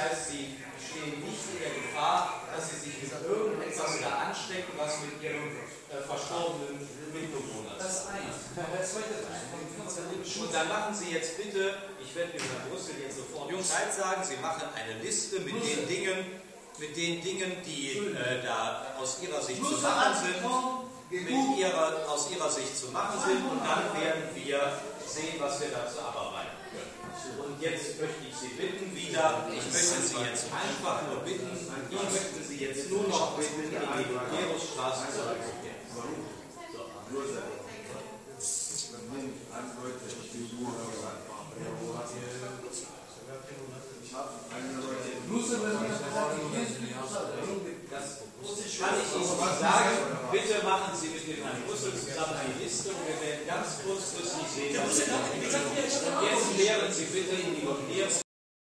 heißt, Sie stehen nicht in der Gefahr, dass Sie sich mit irgendetwas wieder anstecken, was mit Ihrem verstorbenen Mitbewohner ist. Das eine. Und dann machen Sie jetzt bitte, ich werde dem Herrn Brüssel jetzt sofort Bescheid sagen, Sie machen eine Liste mit den Dingen, die da aus Ihrer Sicht zu machen sind, aus Ihrer Sicht zu machen sind, und dann werden wir sehen, was wir dazu abarbeiten können. Und jetzt möchte ich Sie bitten wieder, ich möchte Sie jetzt einfach nur bitten, ich möchte Sie jetzt nur noch bitten, in die Gerusstraße zurückzukehren. Das kann ich Ihnen nicht sagen. Bitte machen Sie mit dem Herrn Brüssel zusammen eine Liste und wir werden ganz kurzfristig sehen, was wir machen. Jetzt leeren Sie bitte in die Nominierung.